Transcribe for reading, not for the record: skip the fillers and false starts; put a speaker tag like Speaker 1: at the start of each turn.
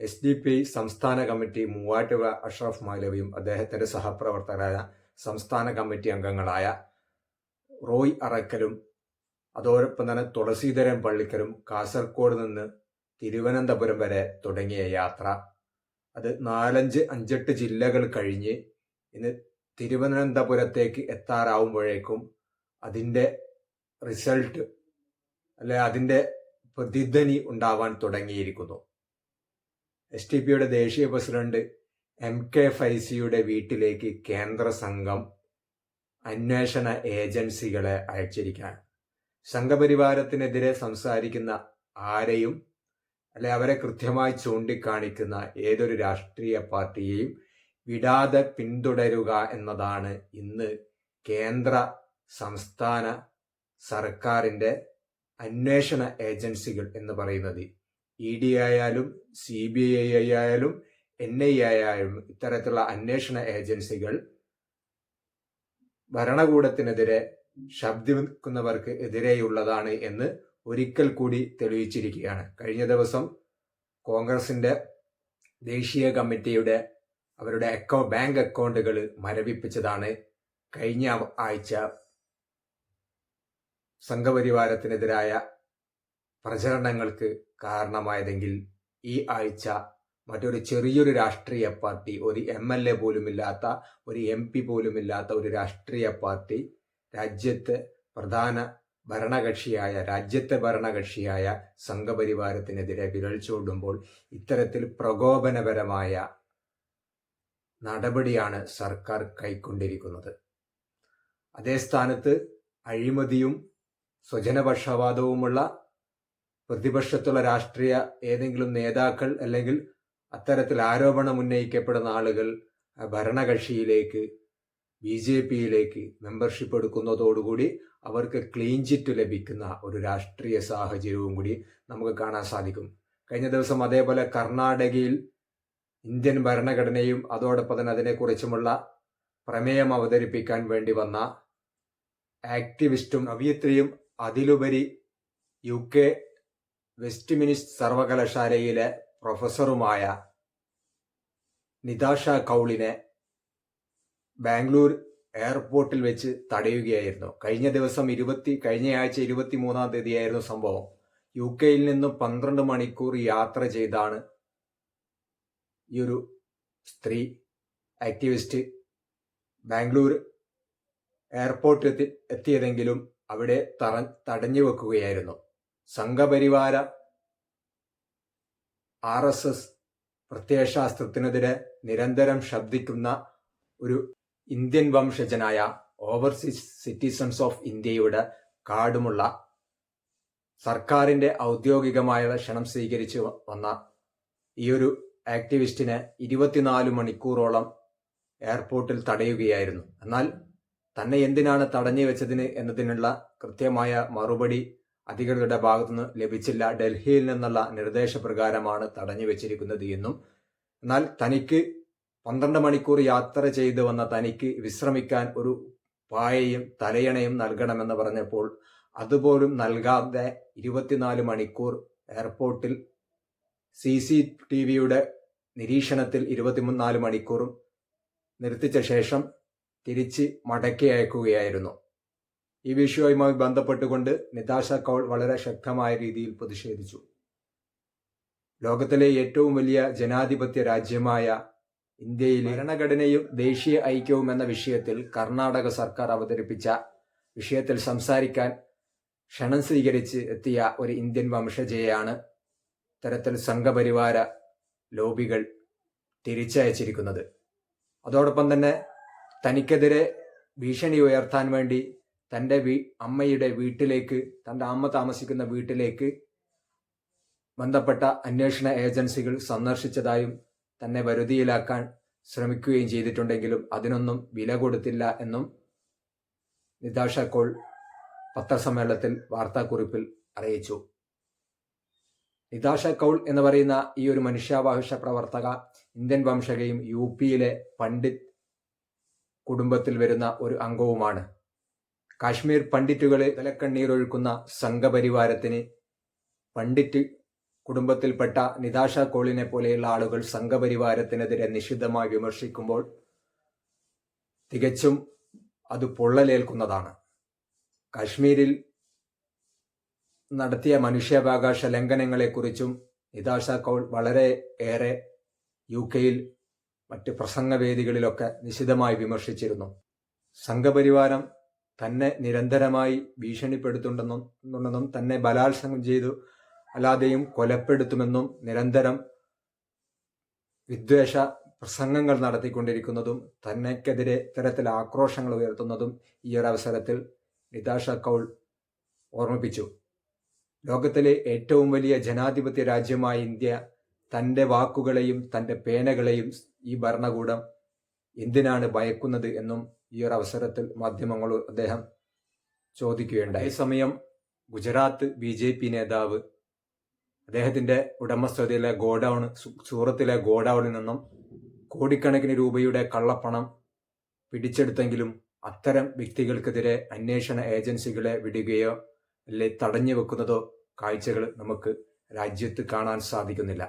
Speaker 1: SDP സംസ്ഥാന committee Muvattupuzha Ashraf മൗലവിയും അദ്ദേഹത്തിന്റെ സഹപ്രവർത്തകരായ സംസ്ഥാന കമ്മിറ്റി അംഗങ്ങളായ റോയ് അറക്കലും അതോടൊപ്പം തന്നെ തുളസീധരൻ പള്ളിക്കലും കാസർഗോഡ് നിന്ന് തിരുവനന്തപുരം വരെ തുടങ്ങിയ യാത്ര അത് 4-5-8 ജില്ലകൾ കഴിഞ്ഞ് ഇന്ന് തിരുവനന്തപുരത്തേക്ക് എത്താറാവുമ്പോഴേക്കും അതിൻ്റെ റിസൾട്ട് അതിൻ്റെ പ്രതിധ്വനി ഉണ്ടാവാൻ തുടങ്ങിയിരിക്കുന്നു. SDP ദേശീയ പ്രസിഡന്റ് MK ഫൈസിയുടെ വീട്ടിലേക്ക് കേന്ദ്ര സംഘം അന്വേഷണ ഏജൻസികളെ അയച്ചിരിക്കുകയാണ്. സംഘപരിവാരത്തിനെതിരെ സംസാരിക്കുന്ന ആരെയും അവരെ കൃത്യമായി ചൂണ്ടിക്കാണിക്കുന്ന ഏതൊരു രാഷ്ട്രീയ പാർട്ടിയെയും വിടാതെ പിന്തുടരുക എന്നതാണ് ഇന്ന് കേന്ദ്ര സംസ്ഥാന സർക്കാരിൻ്റെ അന്വേഷണ ഏജൻസികൾ എന്ന് പറയുന്നത്. ED ആയാലും CBI ആയാലും NIA ആയാലും ഇത്തരത്തിലുള്ള അന്വേഷണ ഏജൻസികൾ ഭരണകൂടത്തിനെതിരെ ശബ്ദിക്കുന്നവർക്ക് എതിരെയുള്ളതാണ് എന്ന് ഒരിക്കൽ കൂടി തെളിയിച്ചിരിക്കുകയാണ്. കഴിഞ്ഞ ദിവസം കോൺഗ്രസിന്റെ ദേശീയ കമ്മിറ്റിയുടെ അവരുടെ ബാങ്ക് അക്കൗണ്ടുകൾ മരവിപ്പിച്ചതാണ് കഴിഞ്ഞ ആഴ്ച സംഘപരിവാരത്തിനെതിരായ പ്രചരണങ്ങൾക്ക് കാരണമായതെങ്കിൽ ഈ ആഴ്ച മറ്റൊരു ചെറിയൊരു രാഷ്ട്രീയ പാർട്ടി, ഒരു MLA പോലുമില്ലാത്ത, ഒരു MP പോലുമില്ലാത്ത ഒരു രാഷ്ട്രീയ പാർട്ടി രാജ്യത്തെ ഭരണകക്ഷിയായ സംഘപരിവാരത്തിനെതിരെ വിരൽ ചൂണ്ടുമ്പോൾ ഇത്തരത്തിൽ പ്രകോപനപരമായ നടപടിയാണ് സർക്കാർ കൈക്കൊണ്ടിരിക്കുന്നത്. അതേ സ്ഥാനത്ത് അഴിമതിയും സ്വജനപക്ഷപാതവുമുള്ള പ്രതിപക്ഷത്തുള്ള രാഷ്ട്രീയ ഏതെങ്കിലും നേതാക്കൾ അല്ലെങ്കിൽ അത്തരത്തിൽ ആരോപണം ഉന്നയിക്കപ്പെടുന്ന ആളുകൾ ഭരണകക്ഷിയിലേക്ക് BJPയിലേക്ക് മെമ്പർഷിപ്പ് എടുക്കുന്നതോടുകൂടി അവർക്ക് ക്ലീൻ ചിറ്റ് ലഭിക്കുന്ന ഒരു രാഷ്ട്രീയ സാഹചര്യവും കൂടി നമുക്ക് കാണാൻ സാധിക്കും. കഴിഞ്ഞ ദിവസം അതേപോലെ കർണാടകയിൽ ഇന്ത്യൻ ഭരണഘടനയും അതോടൊപ്പം തന്നെ അതിനെക്കുറിച്ചുമുള്ള പ്രമേയം അവതരിപ്പിക്കാൻ വേണ്ടി വന്ന ആക്ടിവിസ്റ്റും കവയിത്രിയും അതിലുപരി UK വെസ്റ്റ്മിനിസ്റ്റർ സർവകലാശാലയിലെ പ്രൊഫസറുമായ നിതാഷ കൗളിനെ ബാംഗ്ലൂർ എയർപോർട്ടിൽ വെച്ച് തടയുകയായിരുന്നു. കഴിഞ്ഞ ആഴ്ച 23-ാം തീയതിയായിരുന്നു സംഭവം. UK നിന്നും 12 മണിക്കൂർ യാത്ര ചെയ്താണ് ഈ ഒരു സ്ത്രീ ആക്ടിവിസ്റ്റ് ബാംഗ്ലൂർ എയർപോർട്ടിൽ എത്തിയതെങ്കിലും അവിടെ തടഞ്ഞു വെക്കുകയായിരുന്നു. സംഘപരിവാര RSS പ്രത്യയശാസ്ത്രത്തിനെതിരെ നിരന്തരം ശബ്ദിക്കുന്ന ഒരു ഇന്ത്യൻ വംശജനായ ഓവർസീസ് സിറ്റിസൺസ് ഓഫ് ഇന്ത്യയുടെ കാർഡുമുള്ള സർക്കാരിന്റെ ഔദ്യോഗികമായ ക്ഷണം സ്വീകരിച്ചു വന്ന ഈ ഒരു ആക്ടിവിസ്റ്റിനെ 24 മണിക്കൂറോളം എയർപോർട്ടിൽ തടയുകയായിരുന്നു. എന്നാൽ തന്നെ എന്തിനാണ് തടഞ്ഞു വെച്ചതിന് എന്നതിനുള്ള കൃത്യമായ മറുപടി അധികൃതരുടെ ഭാഗത്തുനിന്ന് ലഭിച്ചില്ല. ഡൽഹിയിൽ നിന്നുള്ള നിർദ്ദേശപ്രകാരമാണ് തടഞ്ഞു വെച്ചിരിക്കുന്നത് എന്നും, എന്നാൽ തനിക്ക് 12 മണിക്കൂർ യാത്ര ചെയ്തു വന്ന തനിക്ക് വിശ്രമിക്കാൻ ഒരു പായയും തലയണയും നൽകണമെന്ന് പറഞ്ഞപ്പോൾ അതുപോലും നൽകാതെ 24 മണിക്കൂർ എയർപോർട്ടിൽ CCTVയുടെ നിരീക്ഷണത്തിൽ 24 മണിക്കൂറും നിർത്തിച്ച ശേഷം തിരിച്ച് മടക്കി അയക്കുകയായിരുന്നു. ഈ വിഷയവുമായി ബന്ധപ്പെട്ടുകൊണ്ട് നിതാഷ കൗൾ വളരെ ശക്തമായ രീതിയിൽ പ്രതിഷേധിച്ചു. ലോകത്തിലെ ഏറ്റവും വലിയ ജനാധിപത്യ രാജ്യമായ ഇന്ത്യയിൽ ഭരണഘടനയും ദേശീയ ഐക്യവും എന്ന വിഷയത്തിൽ കർണാടക സർക്കാർ അവതരിപ്പിച്ച വിഷയത്തിൽ സംസാരിക്കാൻ ക്ഷണം സ്വീകരിച്ച് എത്തിയ ഒരു ഇന്ത്യൻ വംശജയെയാണ് ഇത്തരത്തിൽ സംഘപരിവാര ലോബികൾ തിരിച്ചയച്ചിരിക്കുന്നത്. അതോടൊപ്പം തന്നെ തനിക്കെതിരെ ഭീഷണി ഉയർത്താൻ വേണ്ടി തൻ്റെ അമ്മയുടെ വീട്ടിലേക്ക്, തൻ്റെ അമ്മ താമസിക്കുന്ന വീട്ടിലേക്ക് ബന്ധപ്പെട്ട അന്വേഷണ ഏജൻസികൾ സന്ദർശിച്ചതായും തന്നെ വരുതിയിലാക്കാൻ ശ്രമിക്കുകയും ചെയ്തിട്ടുണ്ടെങ്കിലും അതിനൊന്നും വില കൊടുത്തില്ല എന്നും നിതാഷ കൗൾ പത്രസമ്മേളനത്തിൽ വാർത്താക്കുറിപ്പിൽ അറിയിച്ചു. നിതാഷ കൗൾ എന്ന് പറയുന്ന ഈ ഒരു മനുഷ്യാവകാശ പ്രവർത്തക ഇന്ത്യൻ വംശജയും UPയിലെ പണ്ഡിറ്റ് കുടുംബത്തിൽ വരുന്ന ഒരു അംഗവുമാണ്. കാശ്മീർ പണ്ഡിറ്റുകളെ തലക്കണ്ണീരൊഴുക്കുന്ന സംഘപരിവാരത്തിന് പണ്ഡിറ്റ് കുടുംബത്തിൽപ്പെട്ട നിതാഷ കോളിനെ പോലെയുള്ള ആളുകൾ സംഘപരിവാരത്തിനെതിരെ നിശിതമായി വിമർശിക്കുമ്പോൾ തികച്ചും അത് പൊള്ളലേൽക്കുന്നതാണ്. കാശ്മീരിൽ നടത്തിയ മനുഷ്യാവകാശ ലംഘനങ്ങളെക്കുറിച്ചും നിതാഷ കൗൾ വളരെ ഏറെ UK-യിൽ മറ്റ് പ്രസംഗവേദികളിലൊക്കെ നിശിതമായി വിമർശിച്ചിരുന്നു. സംഘപരിവാരം തന്നെ നിരന്തരമായി ഭീഷണിപ്പെടുത്തുന്നുണ്ടെന്നും തന്നെ ബലാത്സംഗം ചെയ്തു അല്ലാതെയും കൊലപ്പെടുത്തുമെന്നും നിരന്തരം വിദ്വേഷ പ്രസംഗങ്ങൾ നടത്തിക്കൊണ്ടിരിക്കുന്നതും തന്നെക്കെതിരെ ഇത്തരത്തിൽ ആക്രോശങ്ങൾ ഉയർത്തുന്നതും ഈ ഒരു അവസരത്തിൽ നിതാഷ കൗൾ ഓർമ്മിപ്പിച്ചു. ലോകത്തിലെ ഏറ്റവും വലിയ ജനാധിപത്യ രാജ്യമായ ഇന്ത്യ തൻ്റെ വാക്കുകളെയും തൻ്റെ പേനകളെയും ഈ ഭരണകൂടം എന്തിനാണ് ഭയക്കുന്നത് എന്നും ഈ ഒരു അവസരത്തിൽ മാധ്യമങ്ങളോട് അദ്ദേഹം ചോദിക്കുകയുണ്ടായി. അതേസമയം ഗുജറാത്ത് BJP നേതാവ് അദ്ദേഹത്തിൻ്റെ ഉടമസ്ഥതയിലെ സൂറത്തിലെ ഗോഡൌണിൽ നിന്നും കോടിക്കണക്കിന് രൂപയുടെ കള്ളപ്പണം പിടിച്ചെടുത്തെങ്കിലും അത്തരം വ്യക്തികൾക്കെതിരെ അന്വേഷണ ഏജൻസികളെ വിടുകയോ അല്ലെ തടഞ്ഞു വെക്കുന്നതോ കാഴ്ചകൾ നമുക്ക് രാജ്യത്ത് കാണാൻ സാധിക്കുന്നില്ല.